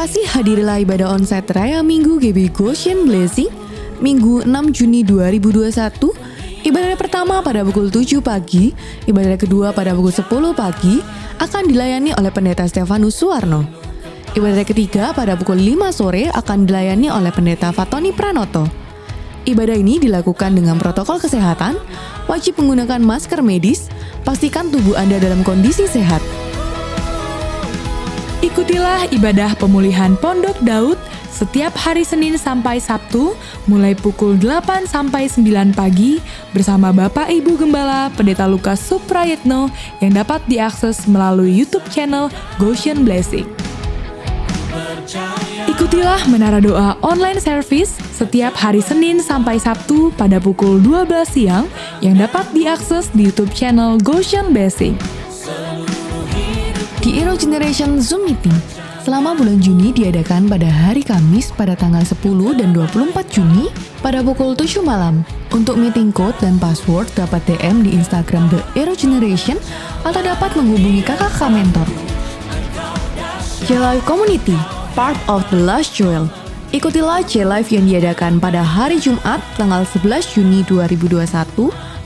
kasih, hadirilah ibadah onsite Raya Minggu GBI Goshen Blessing, Minggu 6 Juni 2021. Ibadah pertama pada pukul 7 pagi, ibadah kedua pada pukul 10 pagi akan dilayani oleh Pendeta Stefanus Suwarno. Ibadah ketiga pada pukul 5 sore akan dilayani oleh Pendeta Fatoni Pranoto. Ibadah ini dilakukan dengan protokol kesehatan, wajib menggunakan masker medis, pastikan tubuh Anda dalam kondisi sehat. Ikutilah ibadah pemulihan Pondok Daud setiap hari Senin sampai Sabtu mulai pukul 8 sampai 9 pagi bersama Bapak Ibu Gembala Pendeta Lukas Suprayitno yang dapat diakses melalui YouTube channel Goshen Blessing. Ikutilah Menara Doa Online Service setiap hari Senin sampai Sabtu pada pukul 12 siang yang dapat diakses di YouTube channel Goshen Blessing. Di Hero Generation Zoom Meeting selama bulan Juni diadakan pada hari Kamis pada tanggal 10 dan 24 Juni pada pukul 7 malam. Untuk meeting code dan password dapat DM di Instagram The Hero Generation atau dapat menghubungi kakak mentor. J-Live Community, part of The Last Jewel. Ikutilah J-Live yang diadakan pada hari Jumat tanggal 11 Juni 2021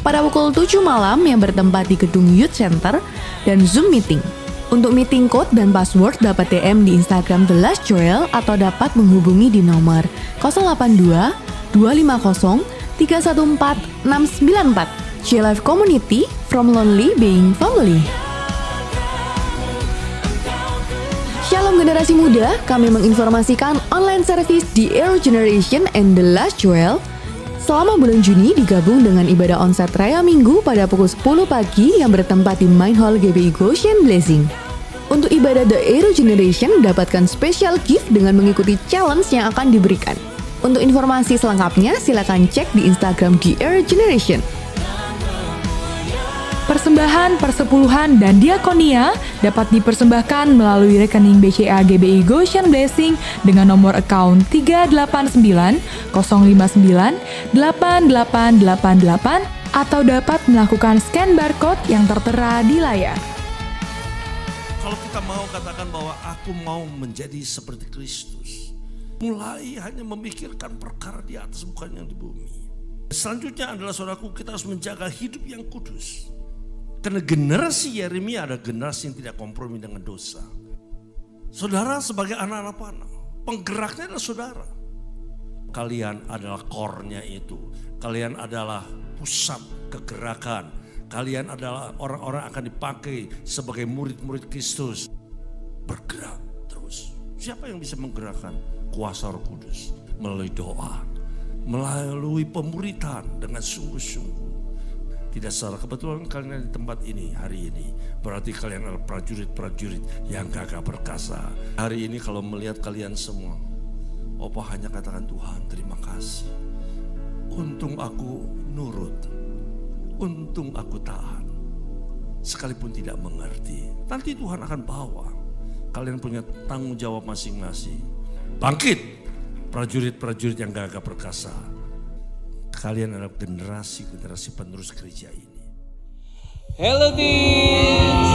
pada pukul 7 malam yang bertempat di Gedung Youth Center dan Zoom Meeting. Untuk meeting code dan password dapat DM di Instagram The Last Joel atau dapat menghubungi di nomor 082 250 314 694. J-Live Community, from lonely being family. Shalom generasi muda, kami menginformasikan online service di Hero Generation and The Last Joel. Selama bulan Juni digabung dengan ibadah onsite Raya Minggu pada pukul 10 pagi yang bertempat di Main Hall GBI Goshen Blessing. Untuk ibadah The Hero Generation dapatkan special gift dengan mengikuti challenge yang akan diberikan. Untuk informasi selengkapnya silakan cek di Instagram The Hero Generation. Persembahan, persepuluhan, dan diakonia dapat dipersembahkan melalui rekening BCA GBI Goshen Blessing dengan nomor account 389 059 8888 atau dapat melakukan scan barcode yang tertera di layar. Kalau kita mau katakan bahwa aku mau menjadi seperti Kristus, mulai hanya memikirkan perkara di atas bukan yang di bumi. Selanjutnya adalah saudaraku, kita harus menjaga hidup yang kudus. Karena generasi Yeremia ada generasi yang tidak kompromi dengan dosa. Saudara sebagai anak-anak panah, penggeraknya adalah saudara. Kalian adalah core-nya itu. Kalian adalah pusat kegerakan. Kalian adalah orang-orang yang akan dipakai sebagai murid-murid Kristus. Bergerak terus. Siapa yang bisa menggerakkan? Kuasa Roh Kudus. Melalui doa. Melalui pemuritan dengan sungguh-sungguh. Tidak salah, kebetulan kalian di tempat ini hari ini. Berarti kalian adalah prajurit-prajurit yang gagah perkasa. Hari ini kalau melihat kalian semua, Opa hanya katakan Tuhan terima kasih. Untung aku nurut. Untung aku taat. Sekalipun tidak mengerti. Nanti Tuhan akan bawa. Kalian punya tanggung jawab masing-masing. Bangkit, prajurit-prajurit yang gagah perkasa. Kalian adalah generasi penerus gereja ini. Hello teens,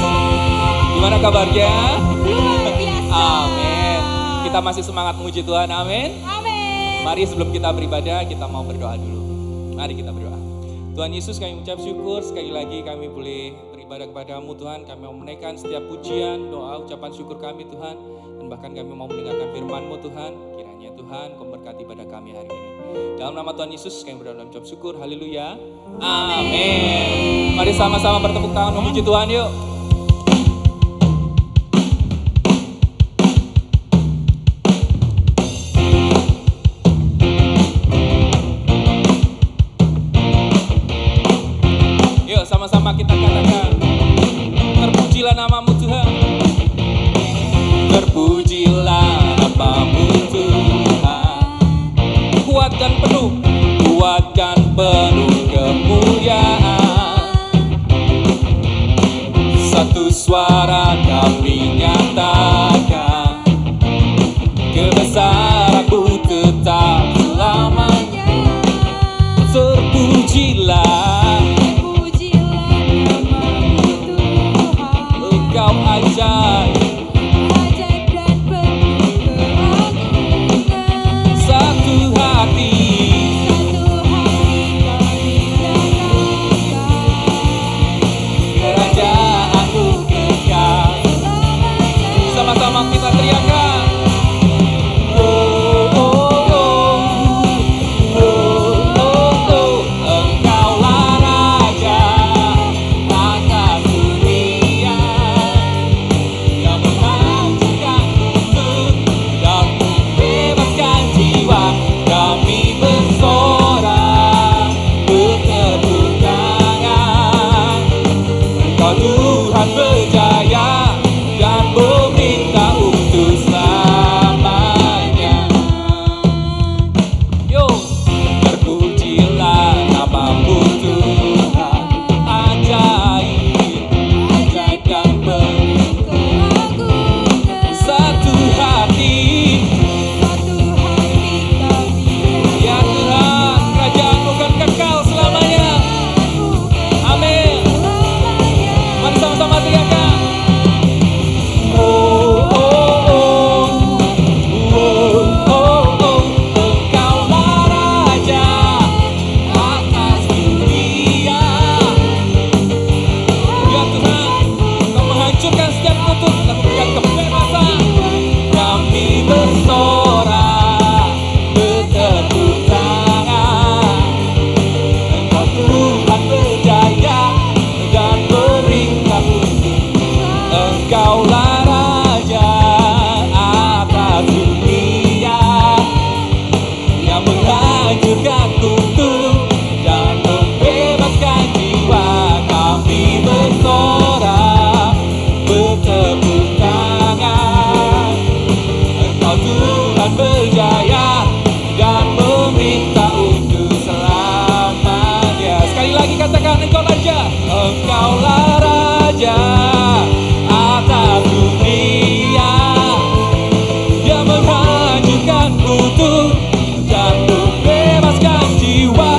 gimana kabarnya? Luar biasa. Amin. Kita masih semangat memuji Tuhan, amin. Amin. Mari sebelum kita beribadah, kita mau berdoa dulu. Mari kita berdoa. Tuhan Yesus, kami ucap syukur sekali lagi kami boleh beribadah kepada-Mu Tuhan. Kami mau menaikkan setiap pujian, doa, ucapan syukur kami Tuhan. Dan bahkan kami mau mendengarkan firman-Mu Tuhan. Kiranya Tuhan kau berkati pada kami hari ini. Dalam nama Tuhan Yesus kami berdoa dalam ucap syukur. Haleluya. Amin. Mari sama-sama bertepuk tangan memuji Tuhan yuk. Yuk sama-sama kita katakan. Terpujilah nama-Mu Tuhan. Terpujilah nama-Mu Tuhan. Kuatkan penuh kemuliaan. Satu suara kami nyatakan, kebesaran-Mu tetap selamanya. Terpujilah nama-Mu Tuhan. Engkau ajaib. Ajaib dan penuh Tuhan berjaya dan memerintah untuk selamanya. Yo, terpujilah namamu Tuhan, ajaib, ajaib dan satu hati. Ya Tuhan, kerajaan-Mu kan kekal selamanya. Amin. Mari sama-sama teriakan. Oh, oh, oh. Oh, oh, oh. Engkaulah Raja atas dunia. Ya Tuhan, Engkau menghancurkan setiap kutuk dan memberikan kebebasan. Kami bersorak, bertepuk tangan. Engkau Tuhan berjaya dan memerintah untuk. Engkaulah Raja atas dunia yang menghancurkan kutuk dan membebaskan jiwa. Kami bersorak, bertepuk tangan. Engkau Tuhan berjaya dan memerintah untuk selamanya. Sekali lagi katakan, Engkau Raja. Engkaulah Raja atas dunia yang menghancurkan kutuk dan membebaskan jiwa.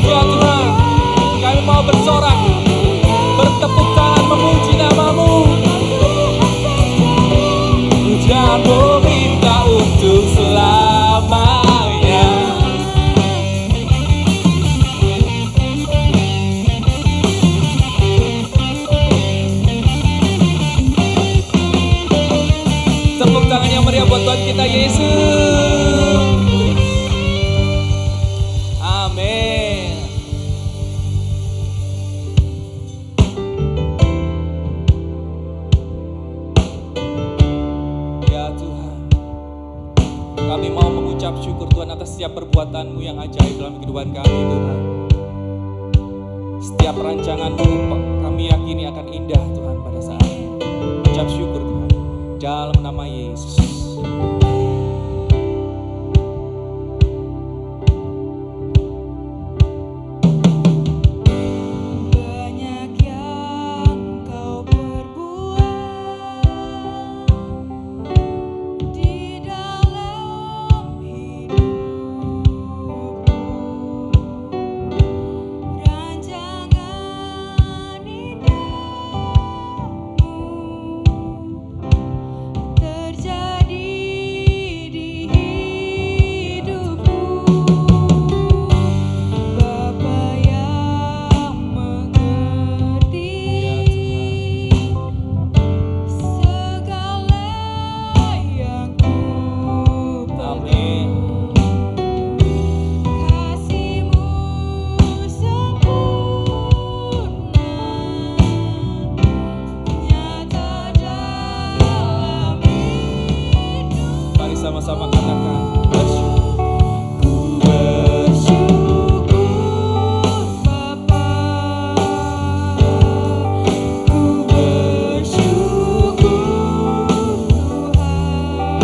Ya Tuhan, kami mau bersorak, bertepuk tangan memuji namamu dan meminta untuk selamanya. Tepuk tangan yang meriah buat Tuhan kita Yesus. Amin. Ya Tuhan, kami mau mengucap syukur Tuhan atas setiap perbuatan-Mu yang ajaib dalam kehidupan kami Tuhan. Setiap rancangan-Mu kami yakini akan indah Tuhan pada saat ini. Ucap syukur Tuhan dalam nama Yesus. Banyak yang Kau perbuat di dalam hidupku. Rancangan indahmu terjadi di hidupku. Bapa yang mengerti segala yang ku Amin. kasih-Mu sempurna nyata dalam hidup. Mari sama-sama katakan bersyukur. Ku bersyukur Bapa, ku bersyukur Tuhan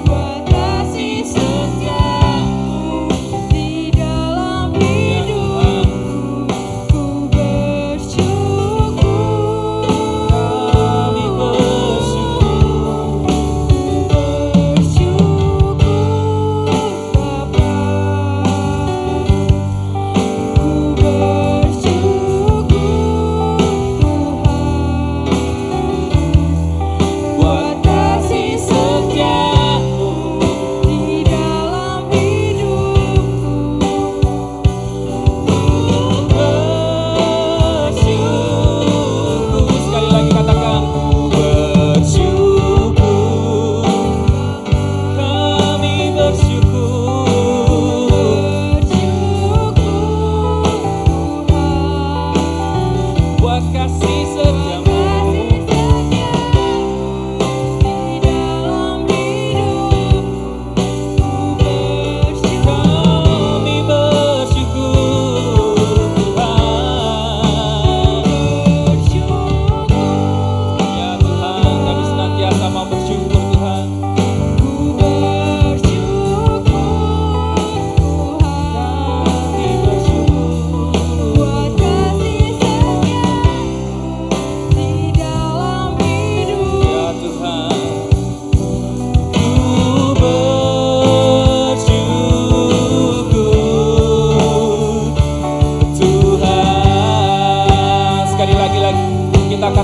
buat kasih setia-Mu di dalam hidupku. Ku bersyukur, Kami bersyukur.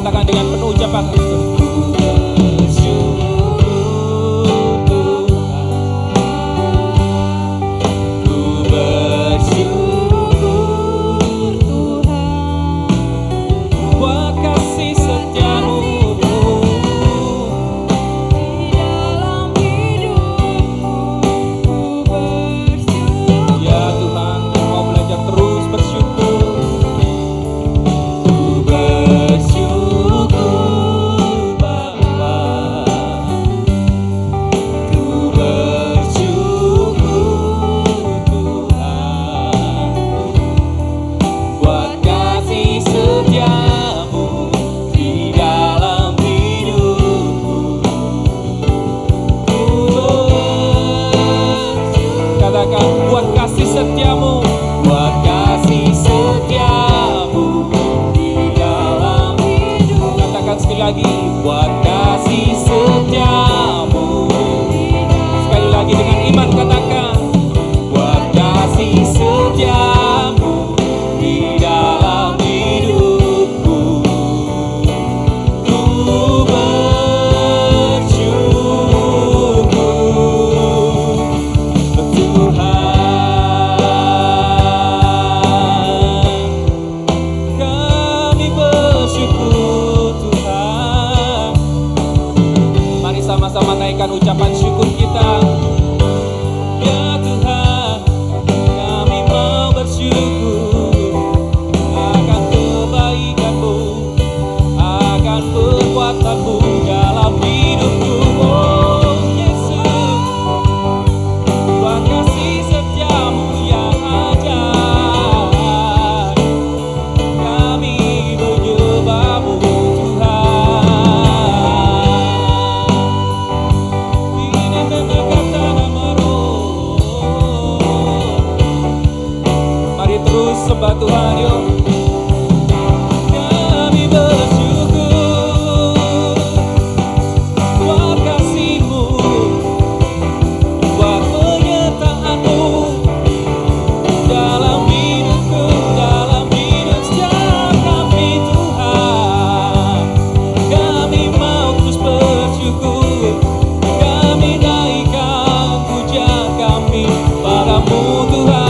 katakan dengan penuh ucapan. Ucapan syukur kita, ya Tuhan, kami mau bersyukur akan kebaikan-Mu, akan perbuatan-Mu dalam hidupku. Oh Yesus, Tuhan kasih setiamu yang ajaib, kami menyembah-Mu sembah Tuhan, yuk. Kami bersyukur buat kasih-Mu, buat penyertaan-Mu dalam hidupku, dalam hidup setiap kami Tuhan. Kami mau terus bersyukur, kami naikkan pujian kami padamu Tuhan.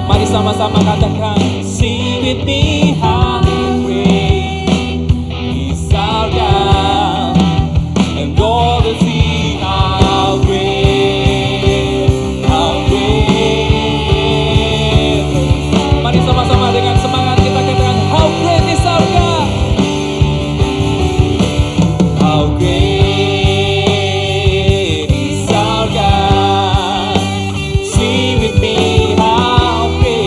Mari sama-sama katakan, sing with me how great is our God, and all will see how great, how great. Mari sama-sama dengan semangat kita katakan, how great is our God, how great is our God, sing with me how great.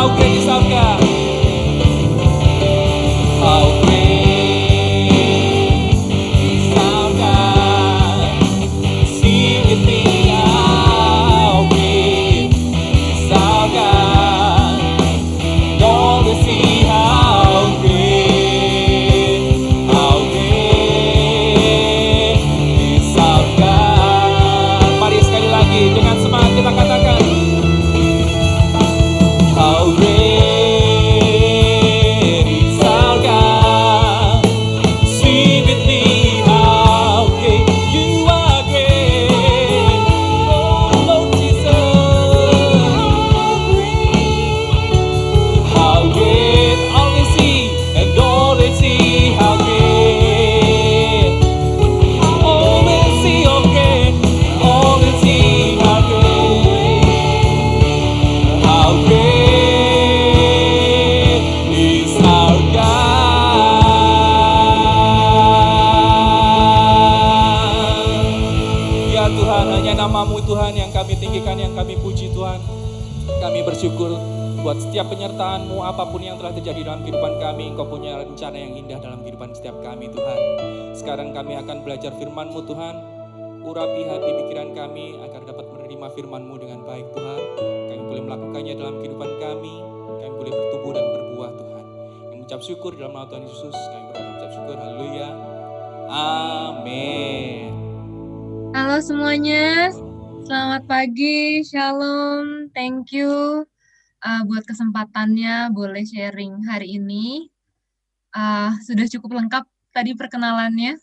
How great is our God. How great is our God. Sing with me, how great is our God. All to see how great is our God. Mari sekali lagi dengan semangat kita katakan, how great is our God. Sing with me, how great you are great. Oh Lord Jesus, how great, all we see and all we see, how great. All we see, okay, all we see, how great. How great is our God. Ya Tuhan, hanya nama-Mu Tuhan yang kami tinggikan, yang kami puji Tuhan. Kami bersyukur buat setiap penyertaan-Mu, apapun yang telah terjadi dalam kehidupan kami. Engkau punya rencana yang indah dalam kehidupan setiap kami Tuhan. Sekarang kami akan belajar firman-Mu Tuhan. Urapi hati pikiran kami agar dapat menerima firman-Mu dengan baik Tuhan. Kami boleh melakukannya dalam kehidupan kami. Kami boleh bertumbuh dan berbuah Tuhan. Yang mengucap syukur dalam nama Tuhan Yesus. Kami berdoa mengucap syukur. Haleluya. Amin. Halo semuanya, selamat pagi, shalom, thank you buat kesempatannya boleh sharing hari ini. Sudah cukup lengkap tadi perkenalannya.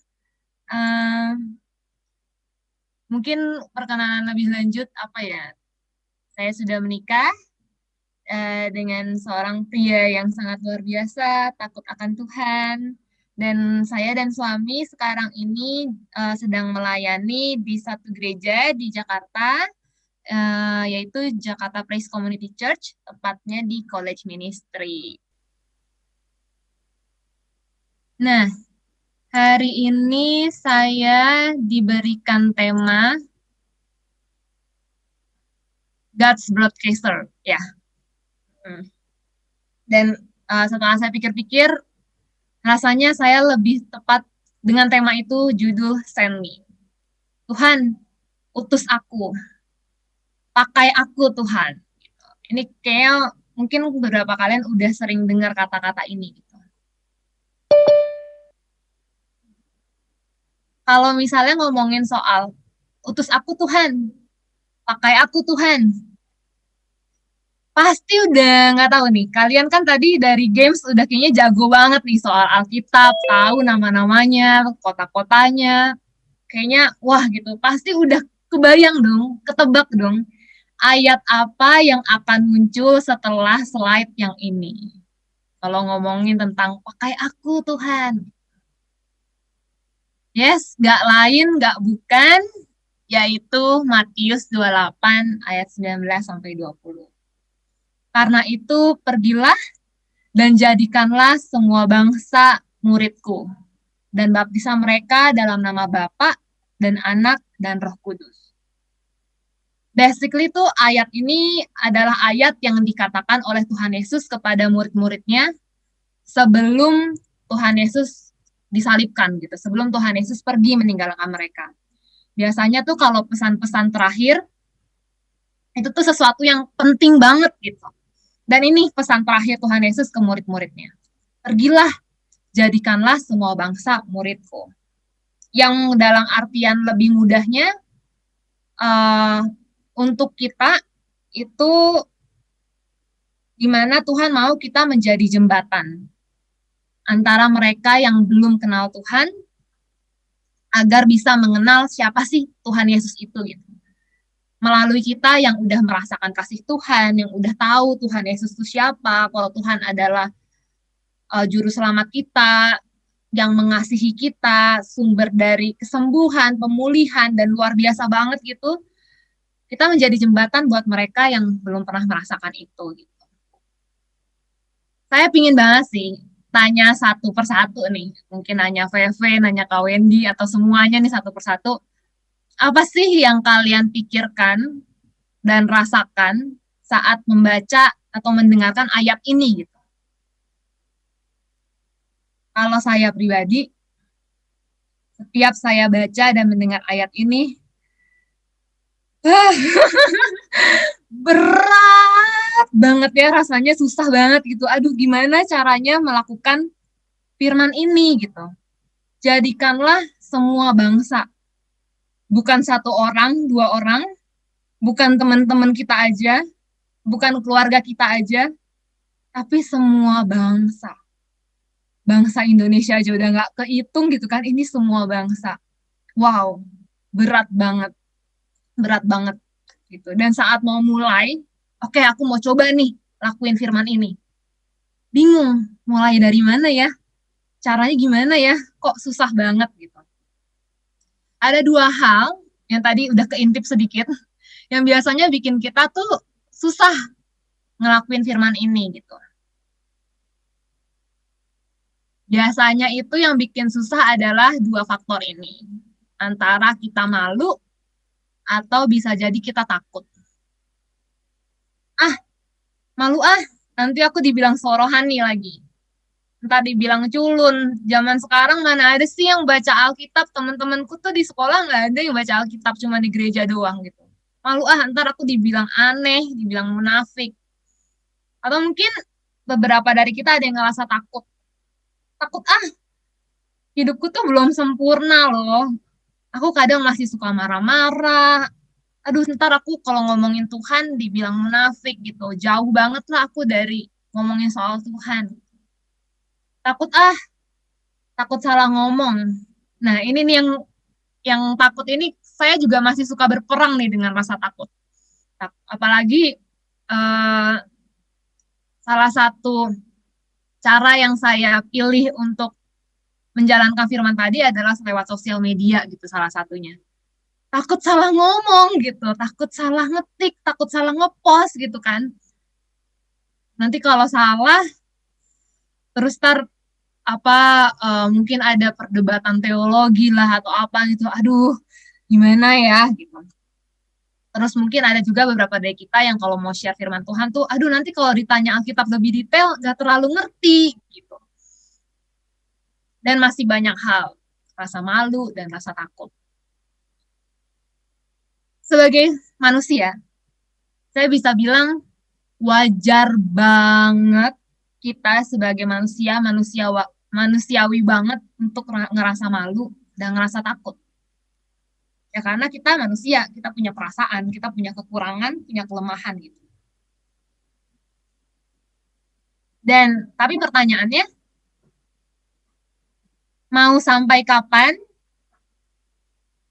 Mungkin perkenalan lebih lanjut apa ya? Saya sudah menikah dengan seorang pria yang sangat luar biasa, takut akan Tuhan. Dan saya dan suami sekarang ini sedang melayani di satu gereja di Jakarta, yaitu Jakarta Praise Community Church, tepatnya di College Ministry. Nah, hari ini saya diberikan tema God's Broadcaster, ya. Dan setelah saya pikir-pikir, rasanya saya lebih tepat dengan tema itu, judul Send Me. Tuhan, utus aku. Pakai aku Tuhan. Ini kayak mungkin beberapa kalian udah sering dengar kata-kata ini. Kalau misalnya ngomongin soal utus aku Tuhan, pakai aku Tuhan, pasti udah nggak tahu nih. Kalian kan tadi dari games udah kayaknya jago banget nih soal Alkitab, tahu nama-namanya, kota-kotanya. Kayaknya wah gitu, pasti udah kebayang dong, ketebak dong. Ayat apa yang akan muncul setelah slide yang ini? Kalau ngomongin tentang pakai aku Tuhan. Yes, nggak lain, nggak bukan, yaitu Matius 28 ayat 19-20. Karena itu pergilah dan jadikanlah semua bangsa muridku, dan baptislah mereka dalam nama Bapa dan Anak dan Roh Kudus. Basically tuh ayat ini adalah ayat yang dikatakan oleh Tuhan Yesus kepada murid-muridnya sebelum Tuhan Yesus disalibkan gitu, sebelum Tuhan Yesus pergi meninggalkan mereka. Biasanya tuh kalau pesan-pesan terakhir itu tuh sesuatu yang penting banget gitu. Dan ini pesan terakhir Tuhan Yesus ke murid-muridnya. Pergilah, jadikanlah semua bangsa muridku. Yang dalam artian lebih mudahnya, untuk kita itu gimana Tuhan mau kita menjadi jembatan antara mereka yang belum kenal Tuhan agar bisa mengenal siapa sih Tuhan Yesus itu gitu. Melalui kita yang udah merasakan kasih Tuhan, yang udah tahu Tuhan Yesus itu siapa, kalau Tuhan adalah juru selamat kita, yang mengasihi kita, sumber dari kesembuhan, pemulihan, dan luar biasa banget gitu, kita menjadi jembatan buat mereka yang belum pernah merasakan itu. Gitu. Saya pingin banget sih tanya satu persatu nih, mungkin nanya VV, nanya Kak Wendy, atau semuanya nih satu persatu. Apa sih yang kalian pikirkan dan rasakan saat membaca atau mendengarkan ayat ini gitu. Kalau saya pribadi, setiap saya baca dan mendengar ayat ini, berat banget ya rasanya, susah banget gitu. Aduh, gimana caranya melakukan firman ini gitu. Jadikanlah semua bangsa, bukan satu orang, dua orang, bukan teman-teman kita aja, bukan keluarga kita aja, tapi semua bangsa. Bangsa Indonesia aja udah nggak kehitung gitu kan, ini semua bangsa. Wow, berat banget gitu. Dan saat mau mulai, oke, aku mau coba nih lakuin firman ini. Bingung, mulai dari mana ya? Caranya gimana ya? Kok susah banget gitu. Ada dua hal yang tadi udah keintip sedikit, yang biasanya bikin kita tuh susah ngelakuin firman ini gitu. Biasanya itu yang bikin susah adalah dua faktor ini. Antara kita malu atau bisa jadi kita takut. Malu nanti aku dibilang sorohan nih lagi. Entar dibilang culun. Zaman sekarang mana ada sih yang baca Alkitab? Teman-temanku tuh di sekolah nggak ada yang baca Alkitab, cuma di gereja doang gitu. Malu ntar aku dibilang aneh, dibilang munafik. Atau mungkin beberapa dari kita ada yang ngerasa takut. Takut hidupku tuh belum sempurna loh. Aku kadang masih suka marah-marah. Aduh, ntar aku kalau ngomongin Tuhan dibilang munafik gitu. Jauh banget lah aku dari ngomongin soal Tuhan. Takut takut salah ngomong. Nah, ini nih yang takut ini, saya juga masih suka berperang nih dengan rasa takut. Apalagi salah satu cara yang saya pilih untuk menjalankan firman tadi adalah lewat sosial media gitu, salah satunya. Takut salah ngomong gitu, takut salah ngetik, takut salah ngepost gitu kan. Nanti kalau salah, terus mungkin ada perdebatan teologi lah atau apa gitu. Aduh, gimana ya gitu. Terus mungkin ada juga beberapa dari kita yang kalau mau share firman Tuhan tuh, aduh nanti kalau ditanya Alkitab lebih detail, gak terlalu ngerti gitu. Dan masih banyak hal, rasa malu dan rasa takut. Sebagai manusia, saya bisa bilang wajar banget kita sebagai manusiawi banget untuk ngerasa malu dan ngerasa takut. Ya karena kita manusia, kita punya perasaan, kita punya kekurangan, punya kelemahan gitu. Dan tapi pertanyaannya, mau sampai kapan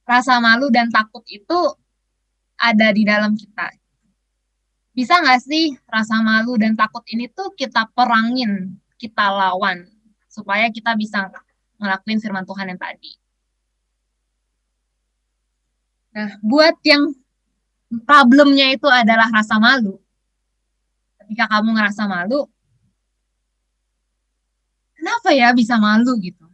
rasa malu dan takut itu ada di dalam kita? Bisa nggak sih rasa malu dan takut ini tuh kita perangin, kita lawan, supaya kita bisa ngelakuin firman Tuhan yang tadi. Nah, buat yang problemnya itu adalah rasa malu, ketika kamu ngerasa malu, kenapa ya bisa malu gitu?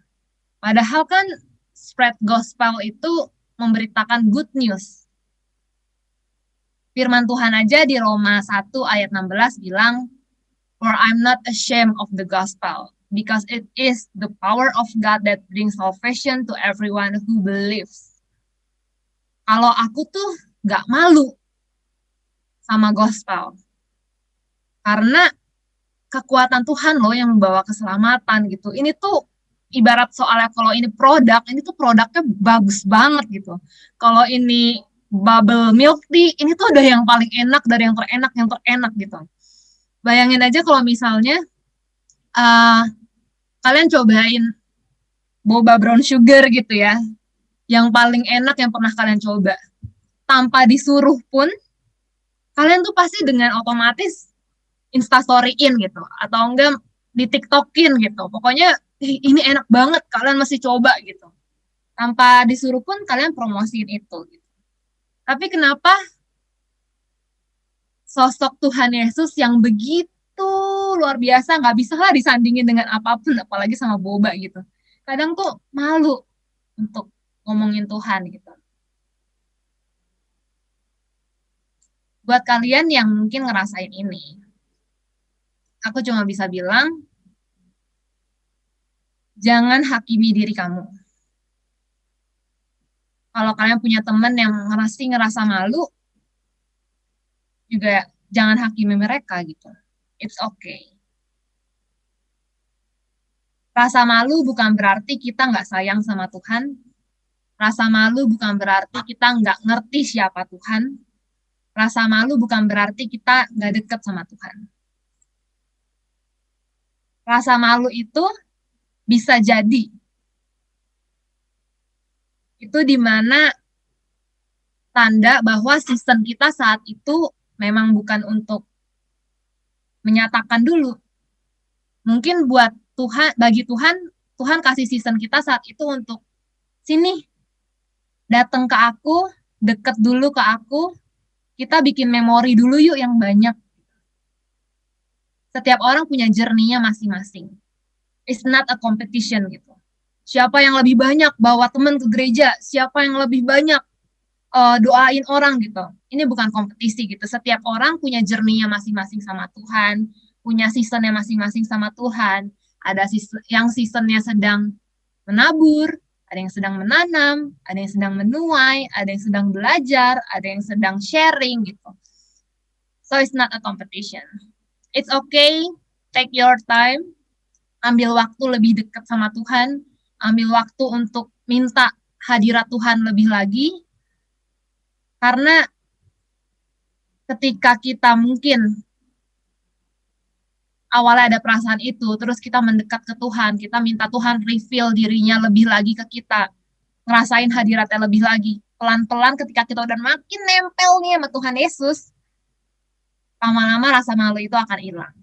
Padahal kan spread gospel itu memberitakan good news. Firman Tuhan aja di Roma 1 ayat 16 bilang, "For I'm not ashamed of the gospel, because it is the power of God that brings salvation to everyone who believes." Kalau aku tuh gak malu sama gospel. Karena kekuatan Tuhan loh yang membawa keselamatan gitu. Ini tuh ibarat soalnya kalau ini produk, ini tuh produknya bagus banget gitu. Kalau ini bubble milk tea, ini tuh udah yang paling enak dari yang terenak gitu. Bayangin aja kalau misalnya kalian cobain boba brown sugar gitu ya, yang paling enak yang pernah kalian coba. Tanpa disuruh pun, kalian tuh pasti dengan otomatis instastoryin gitu, atau enggak di TikTokin gitu. Pokoknya ini enak banget, kalian mesti coba gitu. Tanpa disuruh pun kalian promosiin itu gitu. Tapi kenapa sosok Tuhan Yesus yang begitu luar biasa nggak bisa lah disandingin dengan apapun, apalagi sama boba gitu. Kadang tuh malu untuk ngomongin Tuhan gitu. Buat kalian yang mungkin ngerasain ini, aku cuma bisa bilang, jangan hakimi diri kamu. Kalau kalian punya teman yang ngerasa malu, juga jangan hakimi mereka gitu. It's okay. Rasa malu bukan berarti kita nggak sayang sama Tuhan. Rasa malu bukan berarti kita nggak ngerti siapa Tuhan. Rasa malu bukan berarti kita nggak deket sama Tuhan. Rasa malu itu bisa jadi itu dimana tanda bahwa season kita saat itu memang bukan untuk menyatakan dulu. Mungkin buat Tuhan, bagi Tuhan, Tuhan kasih season kita saat itu untuk sini, datang ke aku, deket dulu ke aku, kita bikin memori dulu yuk yang banyak. Setiap orang punya journey-nya masing-masing. It's not a competition gitu. Siapa yang lebih banyak bawa teman ke gereja, siapa yang lebih banyak doain orang gitu. Ini bukan kompetisi gitu. Setiap orang punya journey-nya masing-masing sama Tuhan, punya season-nya masing-masing sama Tuhan. Ada yang season-nya sedang menabur, ada yang sedang menanam, ada yang sedang menuai, ada yang sedang belajar, ada yang sedang sharing gitu. So it's not a competition. It's okay, take your time, ambil waktu lebih dekat sama Tuhan, ambil waktu untuk minta hadirat Tuhan lebih lagi, karena ketika kita mungkin awalnya ada perasaan itu, terus kita mendekat ke Tuhan, kita minta Tuhan reveal dirinya lebih lagi ke kita, ngerasain hadiratnya lebih lagi. Pelan-pelan ketika kita udah makin nempel nih sama Tuhan Yesus, lama-lama rasa malu itu akan hilang.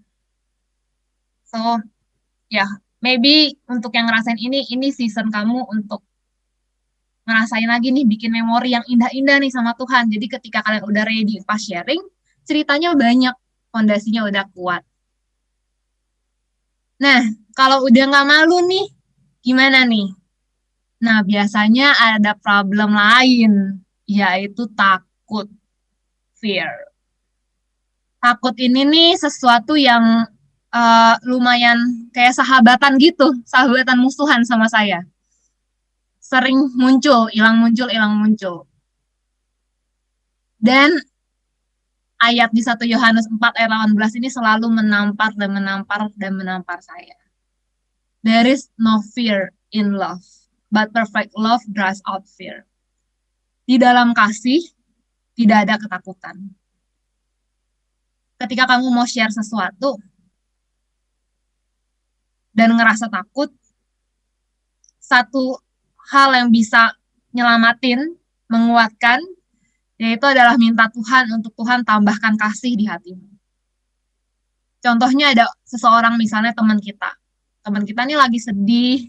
So, ya, maybe untuk yang ngerasain ini season kamu untuk ngerasain lagi nih, bikin memori yang indah-indah nih sama Tuhan. Jadi ketika kalian udah ready pas sharing, ceritanya banyak, fondasinya udah kuat. Nah, kalau udah nggak malu nih, gimana nih? Nah, biasanya ada problem lain, yaitu takut, fear. Takut ini nih sesuatu yang lumayan kayak sahabatan gitu, sahabatan musuhan sama saya. Sering muncul, hilang muncul. Dan ayat di 1 Yohanes 4 ayat 18 ini selalu menampar saya. There is no fear in love, but perfect love drives out fear. Di dalam kasih, tidak ada ketakutan. Ketika kamu mau share sesuatu, dan ngerasa takut, satu hal yang bisa nyelamatin, menguatkan, yaitu adalah minta Tuhan untuk Tuhan tambahkan kasih di hatimu. Contohnya ada seseorang, misalnya teman kita. Teman kita ini lagi sedih,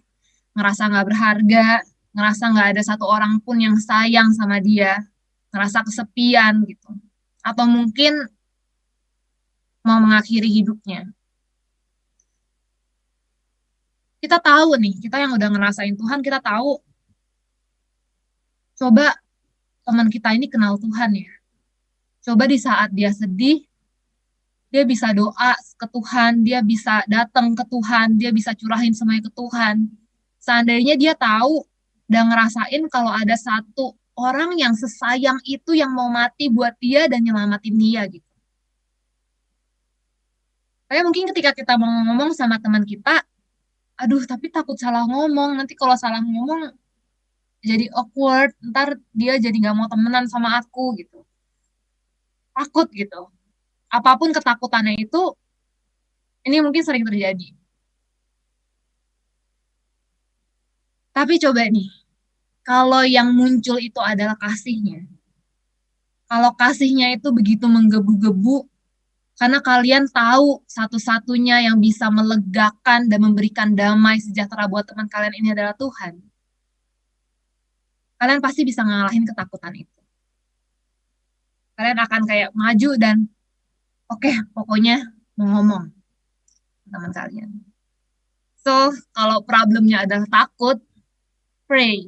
ngerasa nggak berharga, ngerasa nggak ada satu orang pun yang sayang sama dia, ngerasa kesepian gitu. Atau mungkin mau mengakhiri hidupnya. Kita tahu nih, kita yang udah ngerasain Tuhan, kita tahu. Coba teman kita ini kenal Tuhan ya. Coba di saat dia sedih, dia bisa doa ke Tuhan, dia bisa datang ke Tuhan, dia bisa curahin semuanya ke Tuhan. Seandainya dia tahu dan ngerasain kalau ada satu orang yang sesayang itu yang mau mati buat dia dan nyelamatin dia gitu. Kayak mungkin ketika kita mau ngomong sama teman kita, aduh tapi takut salah ngomong, nanti kalau salah ngomong jadi awkward, ntar dia jadi gak mau temenan sama aku gitu. Takut gitu. Apapun ketakutannya itu, ini mungkin sering terjadi. Tapi coba nih, kalau yang muncul itu adalah kasihnya. Kalau kasihnya itu begitu menggebu-gebu, karena kalian tahu satu-satunya yang bisa melegakan dan memberikan damai sejahtera buat teman kalian ini adalah Tuhan. Kalian pasti bisa ngalahin ketakutan itu. Kalian akan kayak maju dan oke, pokoknya mau ngomong teman kalian. So, kalau problemnya adalah takut, pray.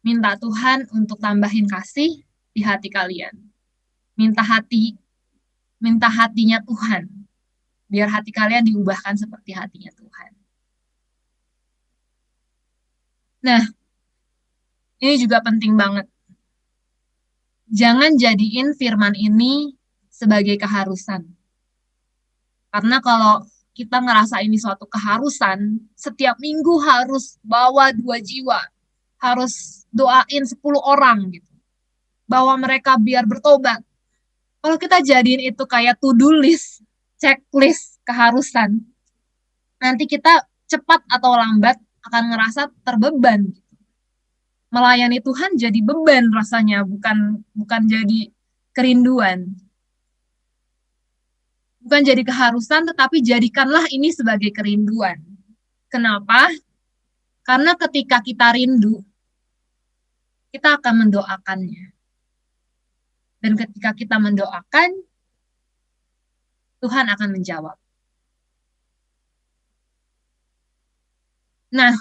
Minta Tuhan untuk tambahin kasih di hati kalian. minta hatinya Tuhan, biar hati kalian diubahkan seperti hatinya Tuhan. Nah, ini juga penting banget. Jangan jadiin firman ini sebagai keharusan. Karena kalau kita ngerasa ini suatu keharusan, setiap minggu harus bawa 2 jiwa, harus doain 10 orang gitu. Bawa mereka biar bertobat. Kalau kita jadiin itu kayak to-do list, checklist keharusan, nanti kita cepat atau lambat akan ngerasa terbeban. Melayani Tuhan jadi beban rasanya, bukan jadi kerinduan. Bukan jadi keharusan, tetapi jadikanlah ini sebagai kerinduan. Kenapa? Karena ketika kita rindu, kita akan mendoakannya. Dan ketika kita mendoakan, Tuhan akan menjawab. Nah,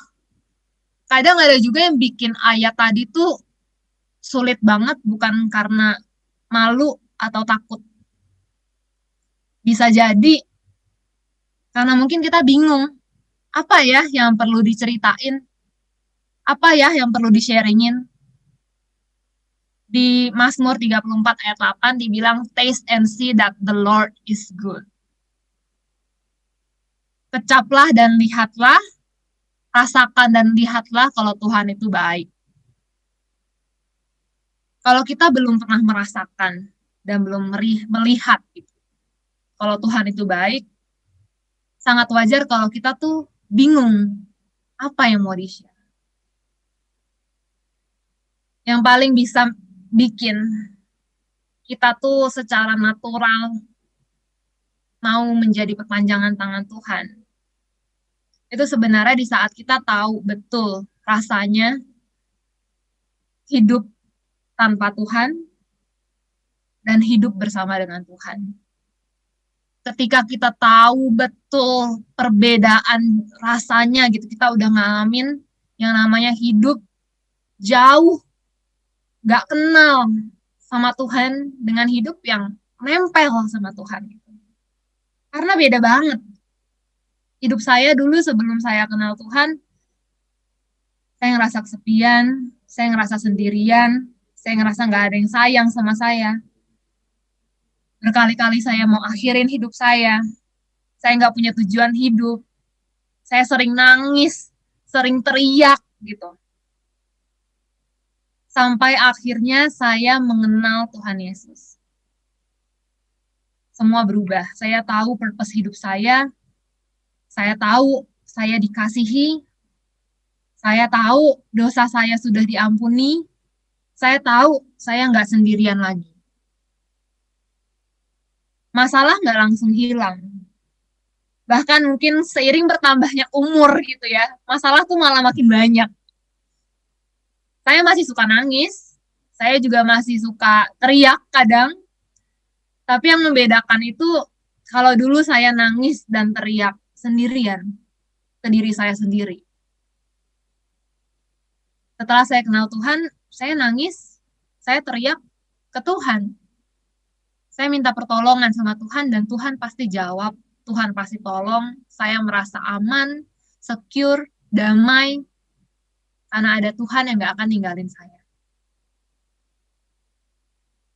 kadang ada juga yang bikin ayat tadi tuh sulit banget, bukan karena malu atau takut. Bisa jadi karena mungkin kita bingung, apa ya yang perlu diceritain? Apa ya yang perlu di-sharingin? Di Mazmur 34 ayat 8 dibilang, taste and see that the Lord is good. Kecaplah dan lihatlah, rasakan dan lihatlah kalau Tuhan itu baik. Kalau kita belum pernah merasakan dan belum melihat gitu, kalau Tuhan itu baik, sangat wajar kalau kita tuh bingung apa yang mau di-share. Yang paling bisa bikin kita tuh secara natural mau menjadi perpanjangan tangan Tuhan, itu sebenarnya di saat kita tahu betul rasanya hidup tanpa Tuhan dan hidup bersama dengan Tuhan. Ketika kita tahu betul perbedaan rasanya gitu, kita udah ngalamin yang namanya hidup jauh, gak kenal sama Tuhan dengan hidup yang nempel sama Tuhan. Karena beda banget. Hidup saya dulu sebelum saya kenal Tuhan, saya ngerasa kesepian, saya ngerasa sendirian, saya ngerasa gak ada yang sayang sama saya. Berkali-kali saya mau akhirin hidup saya gak punya tujuan hidup, saya sering nangis, sering teriak gitu. Sampai akhirnya saya mengenal Tuhan Yesus. Semua berubah. Saya tahu purpose hidup saya tahu saya dikasihi, saya tahu dosa saya sudah diampuni, saya tahu saya nggak sendirian lagi. Masalah nggak langsung hilang. Bahkan mungkin seiring bertambahnya umur gitu ya, masalah tuh malah makin banyak. Saya masih suka nangis, saya juga masih suka teriak kadang, tapi yang membedakan itu kalau dulu saya nangis dan teriak sendirian, ke diri saya sendiri. Setelah saya kenal Tuhan, saya nangis, saya teriak ke Tuhan. Saya minta pertolongan sama Tuhan dan Tuhan pasti jawab, Tuhan pasti tolong, saya merasa aman, secure, damai, karena ada Tuhan yang gak akan ninggalin saya.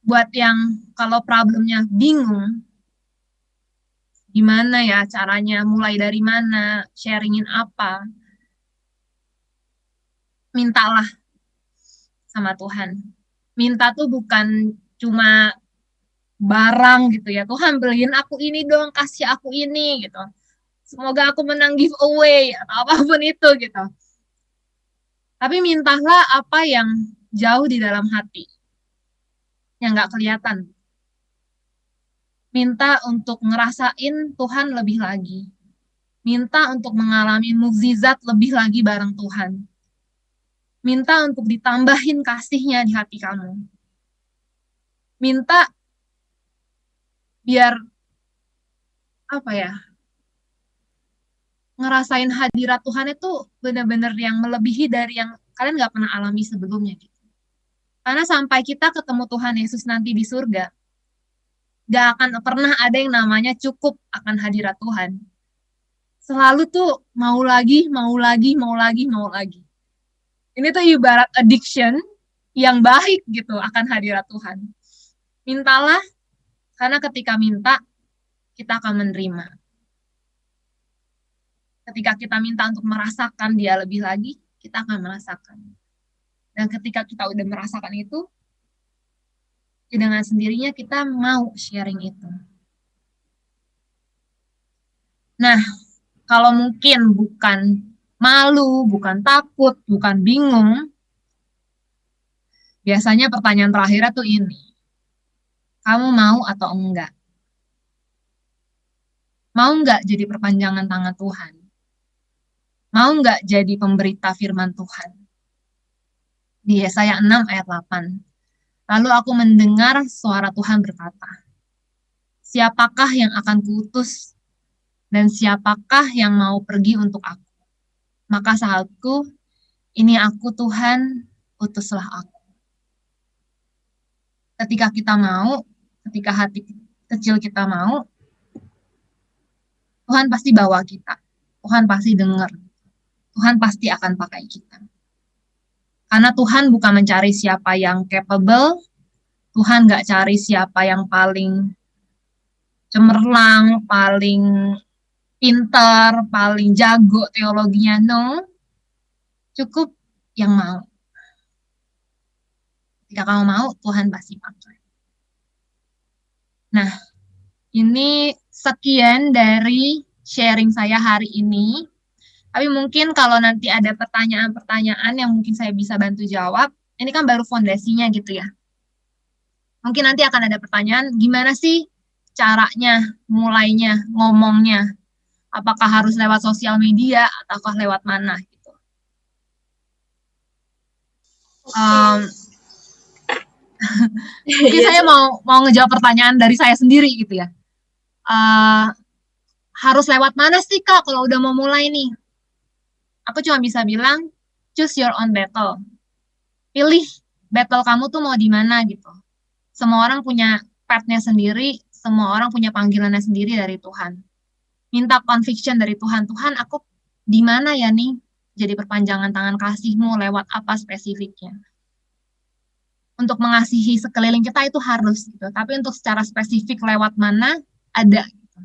Buat yang kalau problemnya bingung, gimana ya caranya, mulai dari mana, sharingin apa, mintalah sama Tuhan. Minta tuh bukan cuma barang gitu ya, Tuhan beliin aku ini dong, kasih aku ini gitu. Semoga aku menang giveaway atau apapun itu gitu. Tapi mintalah apa yang jauh di dalam hati, yang gak kelihatan. Minta untuk ngerasain Tuhan lebih lagi. Minta untuk mengalami mukjizat lebih lagi bareng Tuhan. Minta untuk ditambahin kasih-Nya di hati kamu. Minta biar ngerasain hadirat Tuhan itu benar-benar yang melebihi dari yang kalian gak pernah alami sebelumnya gitu. Karena sampai kita ketemu Tuhan Yesus nanti di surga, Gak akan pernah ada yang namanya cukup akan hadirat Tuhan. Selalu tuh mau lagi, mau lagi, mau lagi, mau lagi. Ini tuh ibarat addiction yang baik gitu akan hadirat Tuhan. Mintalah, karena ketika minta, kita akan menerima. Ketika kita minta untuk merasakan dia lebih lagi, kita akan merasakan. Dan ketika kita udah merasakan itu, ya dengan sendirinya kita mau sharing itu. Nah, kalau mungkin bukan malu, bukan takut, bukan bingung, biasanya pertanyaan terakhirnya tuh ini. Kamu mau atau enggak? Mau enggak jadi perpanjangan tangan Tuhan? Mau enggak jadi pemberita firman Tuhan? Di Yesaya 6 ayat 8. Lalu aku mendengar suara Tuhan berkata, siapakah yang akan kuutus dan siapakah yang mau pergi untuk aku? Maka sahabatku, ini aku Tuhan, utuslah aku. Ketika kita mau, ketika hati kecil kita mau, Tuhan pasti bawa kita. Tuhan pasti dengar. Tuhan pasti akan pakai kita. Karena Tuhan bukan mencari siapa yang capable, Tuhan gak cari siapa yang paling cemerlang, paling pintar, paling jago teologinya, no. Cukup yang mau. Jika kamu mau, Tuhan pasti pakai. Nah, ini sekian dari sharing saya hari ini. Tapi mungkin kalau nanti ada pertanyaan-pertanyaan yang mungkin saya bisa bantu jawab, ini kan baru fondasinya gitu ya. Mungkin nanti akan ada pertanyaan, gimana sih caranya, mulainya, ngomongnya? Apakah harus lewat sosial media ataukah lewat mana gitu. Mungkin saya mau ngejawab pertanyaan dari saya sendiri gitu ya. Harus lewat mana sih Kak kalau udah mau mulai nih? Aku cuma bisa bilang, choose your own battle. Pilih battle kamu tuh mau di mana gitu. Semua orang punya path-nya sendiri, semua orang punya panggilannya sendiri dari Tuhan. Minta conviction dari Tuhan. Tuhan, aku di mana ya nih? Jadi perpanjangan tangan kasih-Mu lewat apa spesifiknya? Untuk mengasihi sekeliling kita itu harus gitu. Tapi untuk secara spesifik lewat mana ada. Gitu.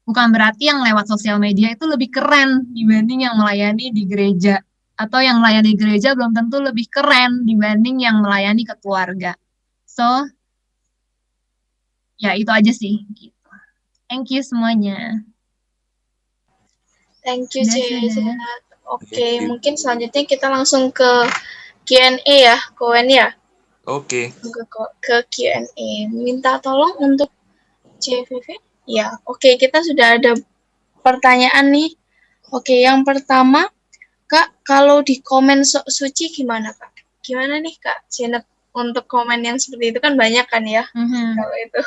Bukan berarti yang lewat sosial media itu lebih keren dibanding yang melayani di gereja. Atau yang melayani di gereja belum tentu lebih keren dibanding yang melayani ke keluarga. So, ya itu aja sih. Gitu. Thank you semuanya. Thank you, Cik. Oke, mungkin selanjutnya kita langsung ke Q&A ya, Kowen ya. Oke. Ke Q&A. Minta tolong untuk CVV. Ya, oke, kita sudah ada pertanyaan nih. Oke, yang pertama, Kak, kalau di komen suci gimana, Kak? Gimana nih, Kak? Janet, untuk komen yang seperti itu kan banyak kan ya? Kalau itu.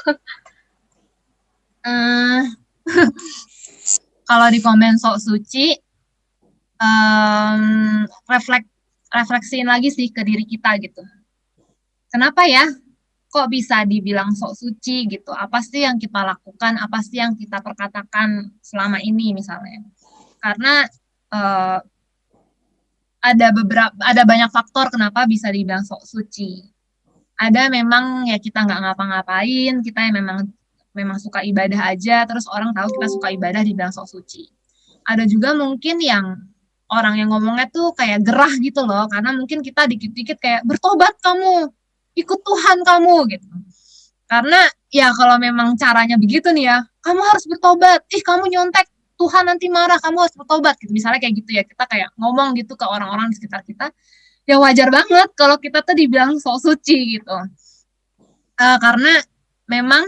Kalau di komen sok suci, refleksiin lagi sih ke diri kita gitu. Kenapa ya? Kok bisa dibilang sok suci gitu? Apa sih yang kita lakukan? Apa sih yang kita perkatakan selama ini misalnya? Karena ada banyak faktor kenapa bisa dibilang sok suci. Ada memang ya kita nggak ngapa-ngapain, kita yang memang suka ibadah aja, terus orang tahu kita suka ibadah dibilang sok suci. Ada juga mungkin yang orang yang ngomongnya tuh kayak gerah gitu loh, karena mungkin kita dikit-dikit kayak bertobat kamu, ikut Tuhan kamu gitu. Karena ya kalau memang caranya begitu nih ya, kamu harus bertobat, kamu nyontek, Tuhan nanti marah, kamu harus bertobat gitu. Misalnya kayak gitu ya, kita kayak ngomong gitu ke orang-orang di sekitar kita, ya wajar banget kalau kita tuh dibilang sok suci gitu. Karena memang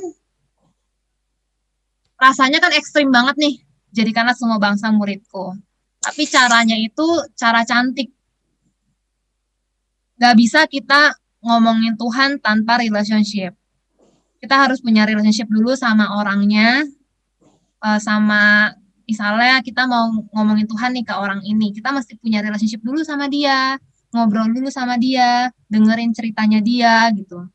rasanya kan ekstrim banget nih, jadikanlah semua bangsa muridku. Tapi caranya itu cara cantik. Gak bisa kita ngomongin Tuhan tanpa relationship. Kita harus punya relationship dulu sama orangnya, sama misalnya kita mau ngomongin Tuhan nih ke orang ini, kita mesti punya relationship dulu sama dia, ngobrol dulu sama dia, dengerin ceritanya dia gitu.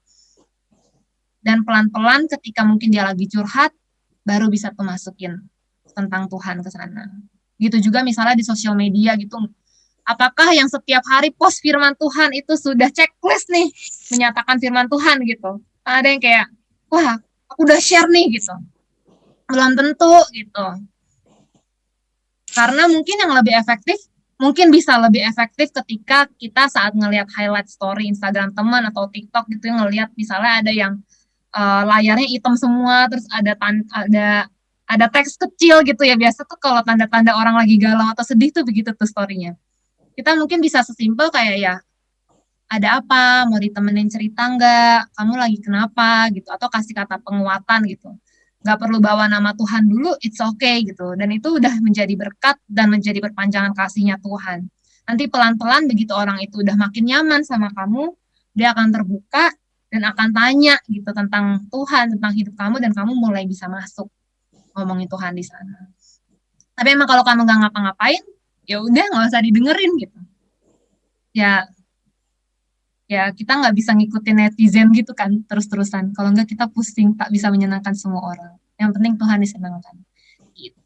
Dan pelan-pelan ketika mungkin dia lagi curhat, baru bisa tuh masukin tentang Tuhan ke sana. Gitu juga misalnya di sosial media gitu. Apakah yang setiap hari post firman Tuhan itu sudah checklist nih menyatakan firman Tuhan gitu? Ada yang kayak, wah aku udah share nih gitu. Belum tentu gitu. Karena mungkin yang lebih efektif, mungkin bisa lebih efektif ketika kita saat ngelihat highlight story Instagram teman atau TikTok gitu, yang ngelihat misalnya ada yang layarnya hitam semua, terus ada teks kecil gitu ya. Biasa tuh kalau tanda-tanda orang lagi galau atau sedih tuh begitu tuh story-nya. Kita mungkin bisa sesimpel kayak ya, ada apa, mau ditemenin cerita nggak, kamu lagi kenapa gitu, atau kasih kata penguatan gitu. Nggak perlu bawa nama Tuhan dulu, it's okay gitu. Dan itu udah menjadi berkat dan menjadi perpanjangan kasihnya Tuhan. Nanti pelan-pelan begitu orang itu udah makin nyaman sama kamu, dia akan terbuka dan akan tanya gitu tentang Tuhan, tentang hidup kamu, dan kamu mulai bisa masuk ngomongin Tuhan di sana. Tapi emang kalau kamu nggak ngapa-ngapain, ya udah nggak usah didengerin gitu. Ya kita nggak bisa ngikutin netizen gitu kan terus-terusan. Kalau nggak kita pusing, tak bisa menyenangkan semua orang. Yang penting Tuhan disenangkan. Gitu.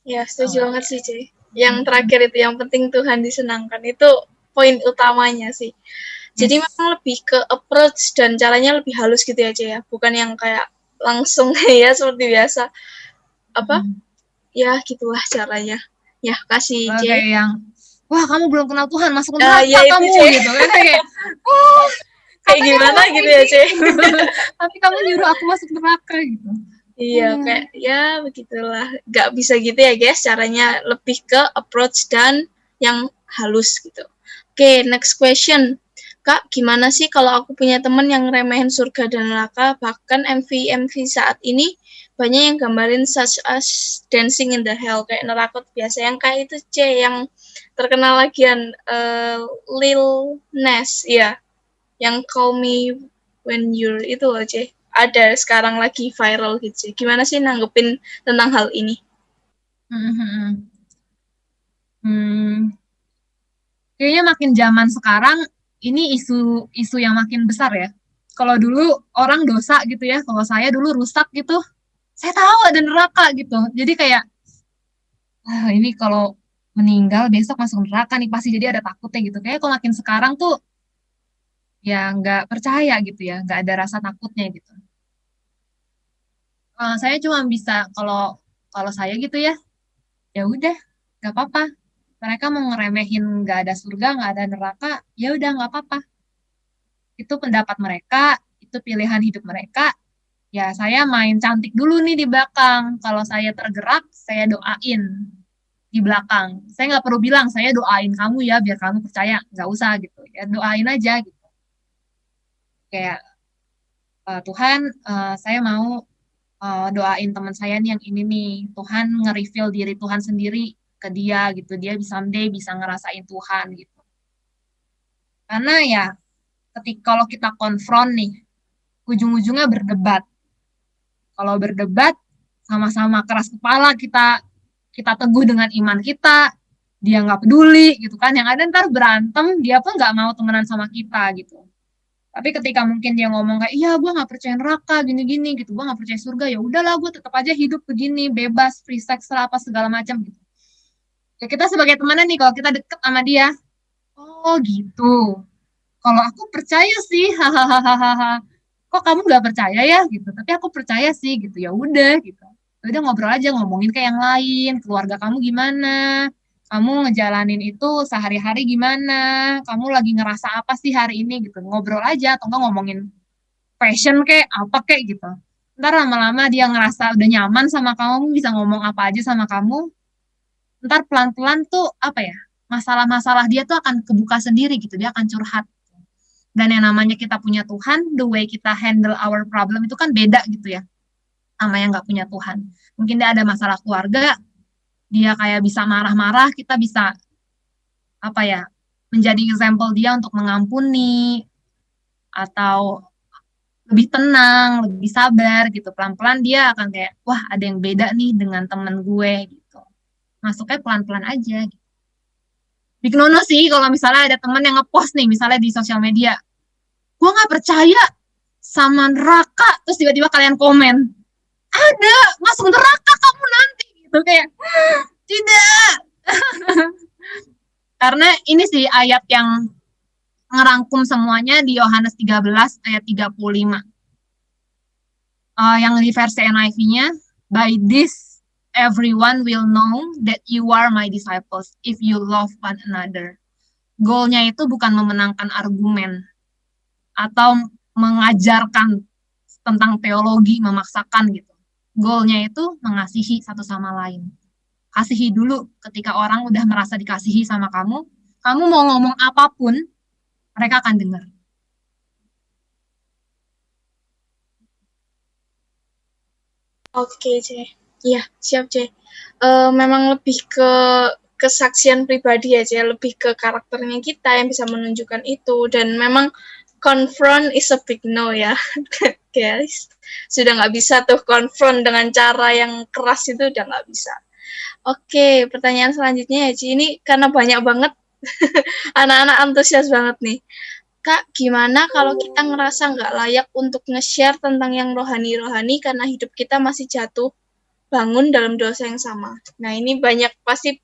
Ya, setuju banget sih, C. Yang terakhir itu, yang penting Tuhan disenangkan, itu poin utamanya sih. Jadi memang lebih ke approach dan caranya lebih halus gitu ya, C ya. Bukan yang kayak langsung ya seperti biasa. Ya gitulah caranya. Ya, kasih C. Kayak yang, wah kamu belum kenal Tuhan, masuk neraka ya kamu itu, gitu kan. Kayak gimana gitu ya, C. Tapi kamu nyuruh aku masuk neraka gitu. Iya, kayak ya begitulah. Gak bisa gitu ya guys, caranya lebih ke approach dan yang halus gitu. Oke, next question. Kak, gimana sih kalau aku punya temen yang remehin surga dan neraka, bahkan MV saat ini banyak yang gambarin such as Dancing in the Hell, kayak neraka biasa, yang kayak itu C, yang terkenal lagian Lil Nas, ya, yang Call Me When You're itu loh C. Ada sekarang lagi viral gitu. Gimana sih nanggepin tentang hal ini? Kayaknya makin zaman sekarang ini isu yang makin besar ya. Kalau dulu orang dosa gitu ya, kalau saya dulu rusak gitu, saya tahu ada neraka gitu. Jadi kayak, ini kalau meninggal besok masuk neraka nih, pasti jadi ada takutnya gitu. Kayak kalau makin sekarang tuh ya nggak percaya gitu ya, nggak ada rasa takutnya gitu. Saya cuma bisa kalau saya gitu ya, ya udah nggak apa-apa. Mereka mau ngeremehin nggak ada surga, nggak ada neraka, ya udah nggak apa-apa. Itu pendapat mereka, itu pilihan hidup mereka. Ya saya main cantik dulu nih di belakang. Kalau saya tergerak, saya doain di belakang. Saya nggak perlu bilang saya doain kamu ya biar kamu percaya, nggak usah gitu. Ya doain aja gitu. Kayak Tuhan, saya mau doain teman saya nih yang ini nih, Tuhan nge-reveal diri Tuhan sendiri ke dia gitu, dia someday bisa ngerasain Tuhan gitu. Karena ya kalau kita konfront nih, ujung-ujungnya berdebat. Kalau berdebat sama-sama keras kepala, kita teguh dengan iman kita, dia nggak peduli gitu kan, yang ada ntar berantem, dia pun nggak mau temenan sama kita gitu. Tapi ketika mungkin dia ngomong kayak, iya gue gak percaya neraka, gini-gini gitu, gue gak percaya surga, ya udahlah gue tetap aja hidup begini, bebas, free sex lah, apa segala macam gitu. Ya kita sebagai temannya nih, kalau kita deket sama dia, oh gitu. Kalau aku percaya sih, hahaha. Kok kamu gak percaya ya gitu? Tapi aku percaya sih gitu, ya udah gitu. Udah ngobrol aja, ngomongin kayak yang lain, keluarga kamu gimana, kamu ngejalanin itu sehari-hari gimana, kamu lagi ngerasa apa sih hari ini gitu, ngobrol aja, atau enggak ngomongin fashion kayak apa kayak gitu. Ntar lama-lama dia ngerasa udah nyaman sama kamu, bisa ngomong apa aja sama kamu, ntar pelan-pelan tuh apa ya, masalah-masalah dia tuh akan kebuka sendiri gitu, dia akan curhat. Dan yang namanya kita punya Tuhan, the way kita handle our problem itu kan beda gitu ya, sama yang nggak punya Tuhan. Mungkin dia ada masalah keluarga, dia kayak bisa marah-marah, kita bisa apa ya, menjadi example dia untuk mengampuni atau lebih tenang, lebih sabar gitu. Pelan-pelan dia akan kayak, wah ada yang beda nih dengan temen gue gitu. Masuknya pelan-pelan aja gitu. Bikin nono sih kalau misalnya ada temen yang ngepost nih, misalnya di sosial media, gue nggak percaya sama neraka, terus tiba-tiba kalian komen, ada, masuk neraka kamu nanti, gitu kayak, tidak. Karena ini sih ayat yang ngerangkum semuanya di Yohanes 13 ayat 35. Yang di versi NIV-nya, by this everyone will know that you are my disciples if you love one another. Goalnya itu bukan memenangkan argumen atau mengajarkan tentang teologi, memaksakan gitu. Goalnya itu mengasihi satu sama lain. Kasihi dulu. Ketika orang udah merasa dikasihi sama kamu mau ngomong apapun, mereka akan dengar. Oke, C. Iya, siap, C. Memang lebih ke kesaksian pribadi ya, C. Lebih ke karakternya kita yang bisa menunjukkan itu. Dan memang confront is a big no ya, guys. Sudah nggak bisa tuh confront dengan cara yang keras, itu udah nggak bisa. Oke, pertanyaan selanjutnya ya, C. Ini karena banyak banget, anak-anak antusias banget nih. Kak, gimana kalau kita ngerasa nggak layak untuk nge-share tentang yang rohani-rohani karena hidup kita masih jatuh bangun dalam dosa yang sama? Nah, ini banyak pasti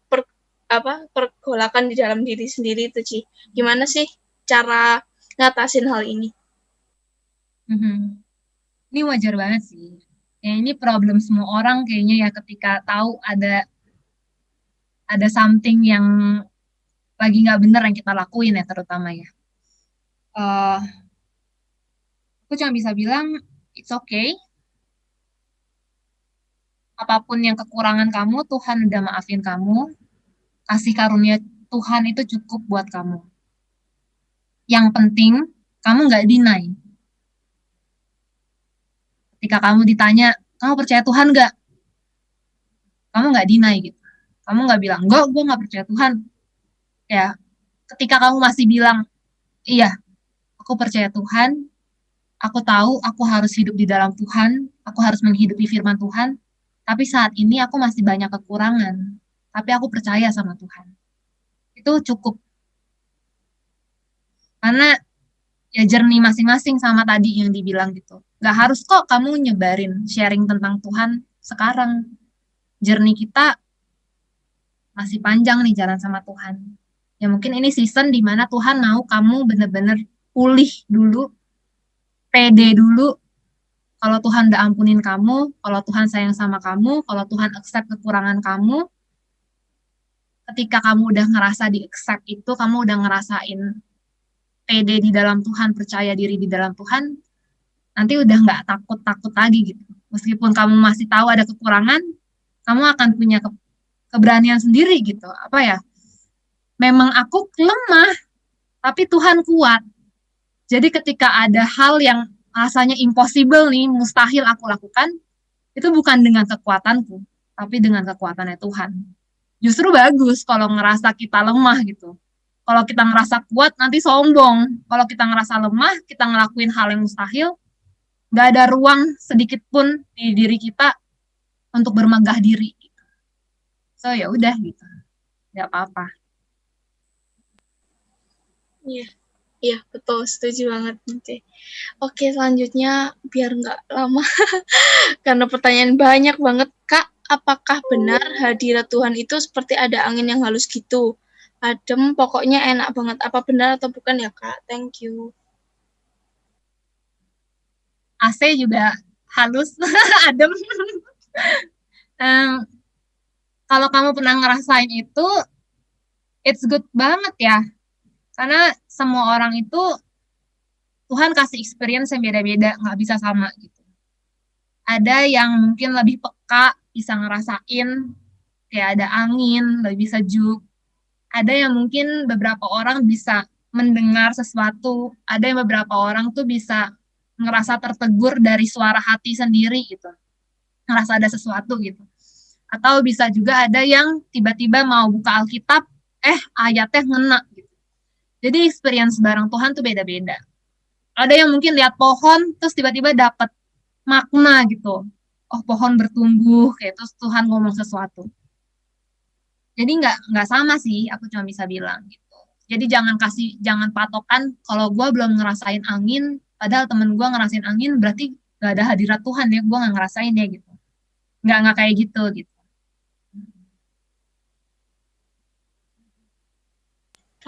pergolakan di dalam diri sendiri itu, Ci. Gimana sih cara ngatasin hal ini? Ini wajar banget sih. Ya, ini problem semua orang kayaknya ya, ketika tahu ada something yang lagi nggak bener yang kita lakuin ya, terutama ya. Aku cuma bisa bilang it's okay. Apapun yang kekurangan kamu, Tuhan udah maafin kamu. Kasih karunia Tuhan itu cukup buat kamu. Yang penting kamu nggak deny. Ketika kamu ditanya, kamu percaya Tuhan nggak? Kamu nggak deny gitu. Kamu nggak bilang, enggak, gue nggak percaya Tuhan. Ya, ketika kamu masih bilang, iya, aku percaya Tuhan, aku tahu aku harus hidup di dalam Tuhan, aku harus menghidupi firman Tuhan, tapi saat ini aku masih banyak kekurangan, tapi aku percaya sama Tuhan. Itu cukup. Karena ya journey masing-masing sama tadi yang dibilang gitu. Gak harus kok kamu nyebarin, sharing tentang Tuhan sekarang. Journey kita masih panjang nih jalan sama Tuhan. Ya mungkin ini season dimana Tuhan mau kamu bener-bener pulih dulu, pede dulu. Kalau Tuhan udah ampunin kamu, kalau Tuhan sayang sama kamu, kalau Tuhan accept kekurangan kamu, ketika kamu udah ngerasa di-accept itu, kamu udah ngerasain pede di dalam Tuhan, percaya diri di dalam Tuhan, nanti udah nggak takut-takut lagi gitu. Meskipun kamu masih tahu ada kekurangan, kamu akan punya keberanian sendiri gitu. Apa ya? Memang aku lemah, tapi Tuhan kuat. Jadi ketika ada hal yang rasanya impossible nih, mustahil aku lakukan, itu bukan dengan kekuatanku, tapi dengan kekuatannya Tuhan. Justru bagus kalau ngerasa kita lemah gitu. Kalau kita ngerasa kuat, nanti sombong. Kalau kita ngerasa lemah, kita ngelakuin hal yang mustahil, gak ada ruang sedikit pun di diri kita untuk bermegah diri. So ya udah gitu, gak apa-apa. Iya, betul, setuju banget nanti. Oke, selanjutnya biar nggak lama, karena pertanyaan banyak banget, Kak. Apakah benar hadirat Tuhan itu seperti ada angin yang halus gitu? Adem, pokoknya enak banget. Apa benar atau bukan ya, Kak? Thank you. AC juga halus, adem. Kalau kamu pernah ngerasain itu, it's good banget ya. Karena semua orang itu Tuhan kasih experience yang beda-beda, nggak bisa sama gitu. Ada yang mungkin lebih peka, bisa ngerasain kayak ada angin, lebih sejuk. Ada yang mungkin beberapa orang bisa mendengar sesuatu, ada yang beberapa orang tuh bisa ngerasa tertegur dari suara hati sendiri gitu. Ngerasa ada sesuatu gitu. Atau bisa juga ada yang tiba-tiba mau buka Alkitab, ayatnya ngena gitu. Jadi experience bareng Tuhan tuh beda-beda. Ada yang mungkin lihat pohon, terus tiba-tiba dapat makna gitu. Oh, pohon bertumbuh, kayak terus Tuhan ngomong sesuatu. Jadi nggak sama sih, aku cuma bisa bilang gitu. Jadi jangan patokan kalau gue belum ngerasain angin, Padahal temen gue ngerasain angin berarti gak ada hadirat Tuhan ya, gue gak ngerasain ya gitu. Nggak kayak gitu gitu.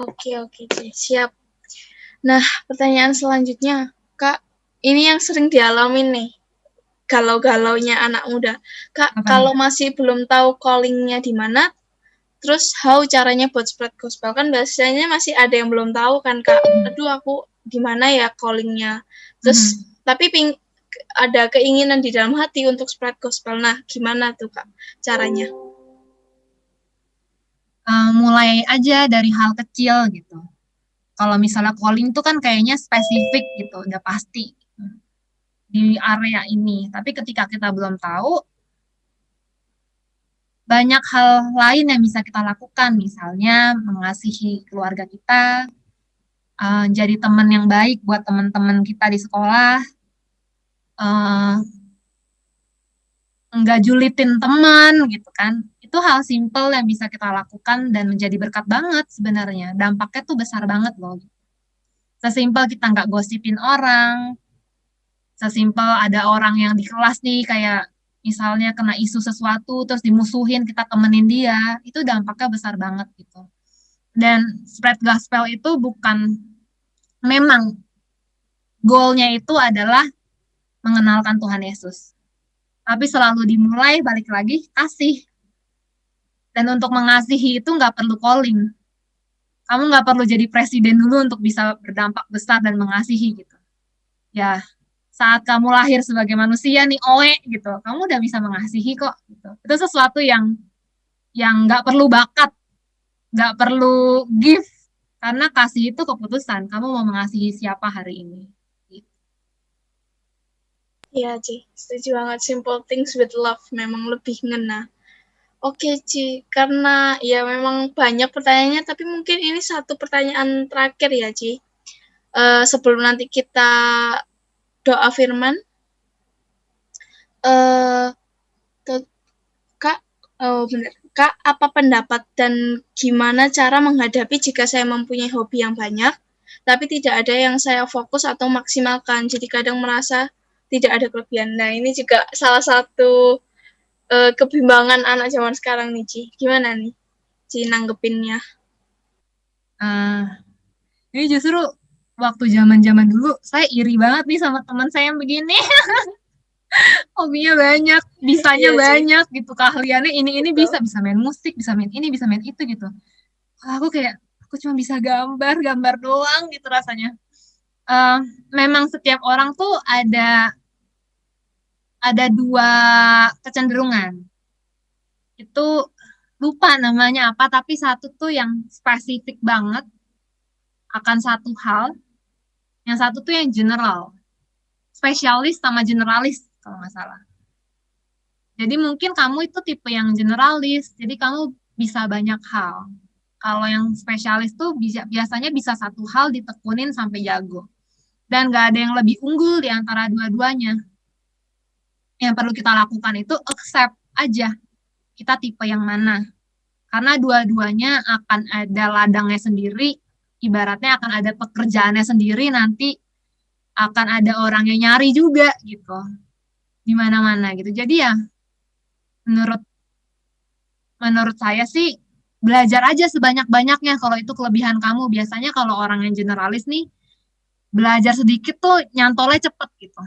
Oke, Ci. Siap. Nah, pertanyaan selanjutnya, Kak, ini yang sering dialamin nih, galau-galaunya anak muda. Kak, Apa kalau nih? masih belum tahu callingnya di mana, terus how caranya buat spread gospel? Kan biasanya masih ada yang belum tahu kan, Kak. Aduh, aku di mana ya callingnya? Terus, tapi ada keinginan di dalam hati untuk spread gospel. Nah, gimana tuh, Kak, caranya? Mulai aja dari hal kecil gitu. Kalau misalnya calling tuh kan kayaknya spesifik gitu, udah pasti di area ini. Tapi ketika kita belum tahu, banyak hal lain yang bisa kita lakukan. Misalnya mengasihi keluarga kita, jadi teman yang baik buat teman-teman kita di sekolah, nggak julitin teman gitu kan. Itu hal simple yang bisa kita lakukan dan menjadi berkat banget sebenarnya. Dampaknya tuh besar banget loh. Sesimpel kita nggak gosipin orang, sesimpel ada orang yang di kelas nih kayak misalnya kena isu sesuatu terus dimusuhin, kita temenin dia, itu dampaknya besar banget gitu. Dan spread gospel itu bukan, memang goalnya itu adalah mengenalkan Tuhan Yesus. Tapi selalu dimulai balik lagi kasih. Dan untuk mengasihi itu nggak perlu calling. Kamu nggak perlu jadi presiden dulu untuk bisa berdampak besar dan mengasihi gitu. Ya, saat kamu lahir sebagai manusia nih, gitu, kamu udah bisa mengasihi kok. Gitu. Itu sesuatu yang nggak perlu bakat, nggak perlu gift, karena kasih itu keputusan. Kamu mau mengasihi siapa hari ini. Iya, Ci. Setuju banget. Simple things with love memang lebih ngena. Oke, Ci. Karena ya memang banyak pertanyaannya, tapi mungkin ini satu pertanyaan terakhir ya, Ci. Sebelum nanti kita doa firman. Kak, benar. Kak, apa pendapat dan gimana cara menghadapi jika saya mempunyai hobi yang banyak, tapi tidak ada yang saya fokus atau maksimalkan. Jadi kadang merasa tidak ada kelebihan. Nah, ini juga salah satu kebimbangan anak zaman sekarang nih, Ci. Gimana nih, Ci, nanggepinnya? Ini justru waktu zaman-zaman dulu, saya iri banget nih sama teman saya yang begini. Hobinya banyak, bisanya banyak gitu, keahliannya ini bisa main musik, bisa main ini, bisa main itu gitu. Aku kayak, aku cuma bisa gambar doang gitu rasanya. Memang setiap orang tuh ada dua kecenderungan. Itu lupa namanya apa, tapi satu tuh yang spesifik banget akan satu hal, yang satu tuh yang general. Spesialis sama generalis kalau nggak salah. Jadi mungkin kamu itu tipe yang generalis, jadi kamu bisa banyak hal. Kalau yang spesialis tuh biasanya bisa satu hal ditekunin sampai jago. Dan nggak ada yang lebih unggul di antara dua-duanya. Yang perlu kita lakukan itu accept aja kita tipe yang mana. Karena dua-duanya akan ada ladangnya sendiri, ibaratnya akan ada pekerjaannya sendiri, nanti akan ada orang yang nyari juga gitu. Di mana-mana gitu. Jadi ya menurut saya sih belajar aja sebanyak-banyaknya kalau itu kelebihan kamu. Biasanya kalau orang yang generalis nih belajar sedikit tuh nyantolnya cepet gitu.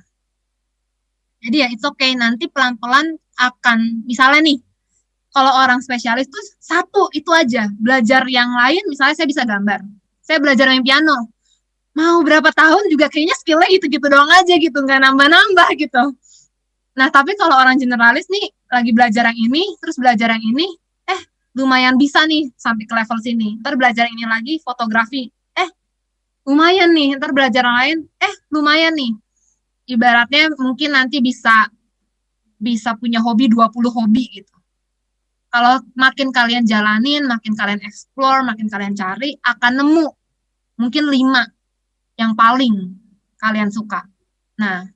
Jadi ya it's okay, nanti pelan-pelan akan, misalnya nih kalau orang spesialis tuh satu itu aja, belajar yang lain, misalnya saya bisa gambar, saya belajar main piano, mau berapa tahun juga kayaknya skillnya gitu-gitu doang aja gitu, nggak nambah-nambah gitu. Nah tapi kalau orang generalis nih lagi belajar yang ini, terus belajar yang ini, lumayan bisa nih sampai ke level sini, ntar belajar ini lagi, fotografi, lumayan nih, ntar belajar yang lain, lumayan nih. Ibaratnya mungkin nanti bisa punya hobi 20 hobi gitu. Kalau makin kalian jalanin, makin kalian explore, makin kalian cari, akan nemu mungkin 5 yang paling kalian suka. Nah,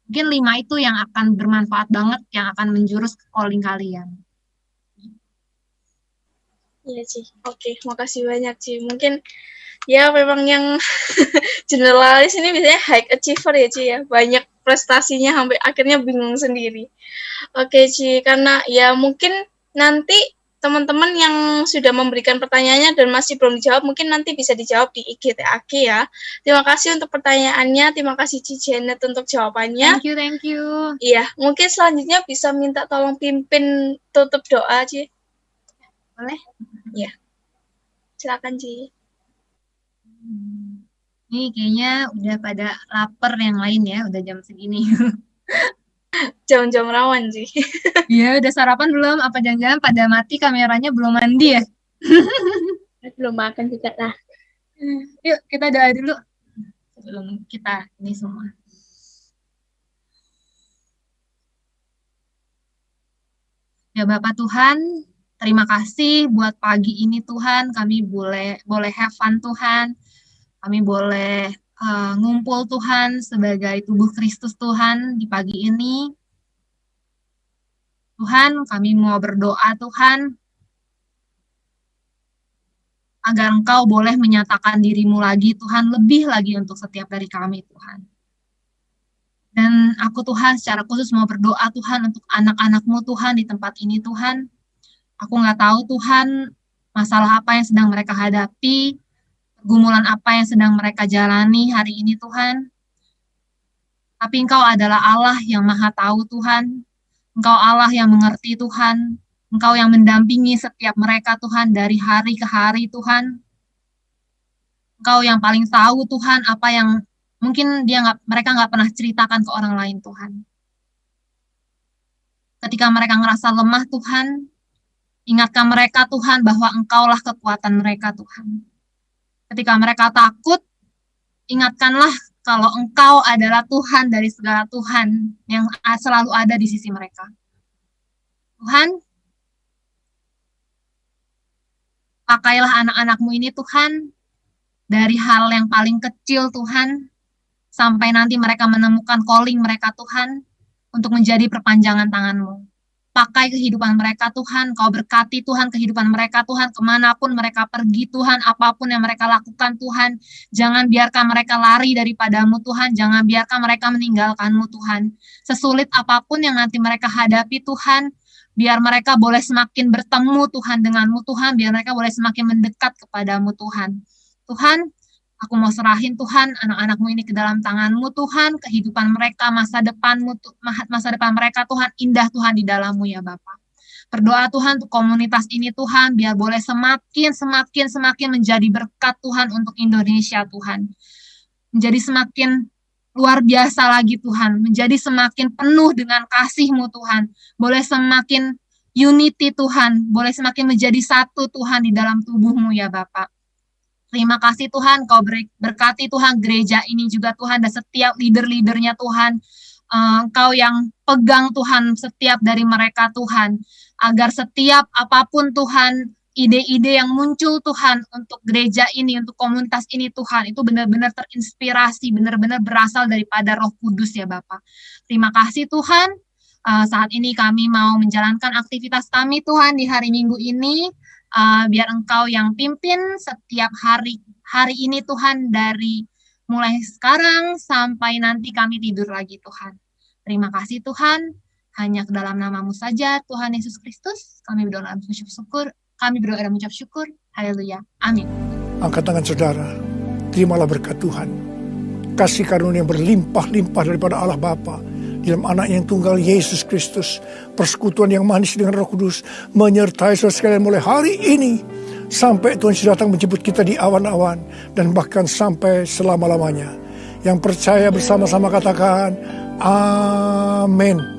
mungkin 5 itu yang akan bermanfaat banget, yang akan menjurus ke calling kalian. Iya, Ci. Oke, makasih banyak, Ci. Mungkin Ya memang yang generalis ini biasanya high achiever ya Ci ya. Banyak prestasinya sampai akhirnya bingung sendiri. Oke Ci, karena ya mungkin nanti teman-teman yang sudah memberikan pertanyaannya dan masih belum dijawab, mungkin nanti bisa dijawab di IGTAG ya. Terima kasih untuk pertanyaannya, terima kasih Ci Janet untuk jawabannya. Thank you. Iya, mungkin selanjutnya bisa minta tolong pimpin tutup doa Ci. Boleh? Iya. Silakan Ci. Ini kayaknya udah pada lapar yang lain ya, udah jam segini. Jam-jam rawan Ci. Iya, udah sarapan belum? Apa jangan-jangan pada mati kameranya belum mandi ya? Belum makan juga lah. Yuk, kita doa dulu. Sebelum kita ini semua. Ya Bapak Tuhan, terima kasih buat pagi ini Tuhan. Kami boleh have fun Tuhan. Kami boleh ngumpul Tuhan sebagai tubuh Kristus Tuhan di pagi ini. Tuhan, kami mau berdoa Tuhan, agar Engkau boleh menyatakan diri-Mu lagi Tuhan, lebih lagi untuk setiap dari kami Tuhan. Dan aku Tuhan secara khusus mau berdoa Tuhan untuk anak-anak-Mu Tuhan di tempat ini Tuhan. Aku nggak tahu Tuhan masalah apa yang sedang mereka hadapi, pergumulan apa yang sedang mereka jalani hari ini Tuhan. Tapi Engkau adalah Allah yang Maha Tahu Tuhan. Engkau Allah yang mengerti Tuhan. Engkau yang mendampingi setiap mereka Tuhan dari hari ke hari Tuhan. Engkau yang paling tahu Tuhan apa yang mungkin mereka nggak pernah ceritakan ke orang lain Tuhan. Ketika mereka ngerasa lemah Tuhan, ingatkan mereka Tuhan bahwa Engkaulah kekuatan mereka Tuhan. Ketika mereka takut, ingatkanlah kalau Engkau adalah Tuhan dari segala Tuhan yang selalu ada di sisi mereka. Tuhan, pakailah anak-anak-Mu ini Tuhan, dari hal yang paling kecil Tuhan, sampai nanti mereka menemukan calling mereka Tuhan, untuk menjadi perpanjangan tangan-Mu. Pakai kehidupan mereka Tuhan, Kau berkati Tuhan kehidupan mereka Tuhan, kemanapun mereka pergi Tuhan, apapun yang mereka lakukan Tuhan, jangan biarkan mereka lari daripada-Mu Tuhan, jangan biarkan mereka meninggalkan-Mu Tuhan. Sesulit apapun yang nanti mereka hadapi Tuhan, biar mereka boleh semakin bertemu Tuhan dengan-Mu Tuhan, biar mereka boleh semakin mendekat kepada-Mu Tuhan. Tuhan, aku mau serahin Tuhan anak-anak-Mu ini ke dalam tangan-Mu Tuhan, kehidupan mereka, masa depan mereka Tuhan, indah Tuhan di dalam-Mu ya Bapa. Berdoa Tuhan untuk komunitas ini Tuhan, biar boleh semakin menjadi berkat Tuhan untuk Indonesia Tuhan. Menjadi semakin luar biasa lagi Tuhan, menjadi semakin penuh dengan kasih-Mu Tuhan, boleh semakin unity Tuhan, boleh semakin menjadi satu Tuhan di dalam tubuh-Mu ya Bapak. Terima kasih Tuhan, Kau berkati Tuhan gereja ini juga Tuhan, dan setiap leader-leadernya Tuhan. Engkau yang pegang Tuhan setiap dari mereka Tuhan, agar setiap apapun Tuhan, ide-ide yang muncul Tuhan untuk gereja ini, untuk komunitas ini Tuhan, itu benar-benar terinspirasi, benar-benar berasal daripada Roh Kudus ya Bapak. Terima kasih Tuhan, saat ini kami mau menjalankan aktivitas kami Tuhan di hari Minggu ini. Biar Engkau yang pimpin setiap hari ini Tuhan, dari mulai sekarang sampai nanti kami tidur lagi Tuhan. Terima kasih Tuhan, hanya ke dalam nama-Mu saja Tuhan Yesus Kristus kami berdoa dan mengucap syukur. Haleluya, amin. Angkat tangan saudara, terimalah berkat Tuhan, kasih karunia yang berlimpah-limpah daripada Allah Bapa dalam anak yang tunggal Yesus Kristus, persekutuan yang manis dengan Roh Kudus menyertai saudara sekalian mulai hari ini sampai Tuhan sudah datang menjemput kita di awan-awan, dan bahkan sampai selama-lamanya. Yang percaya bersama-sama katakan amin.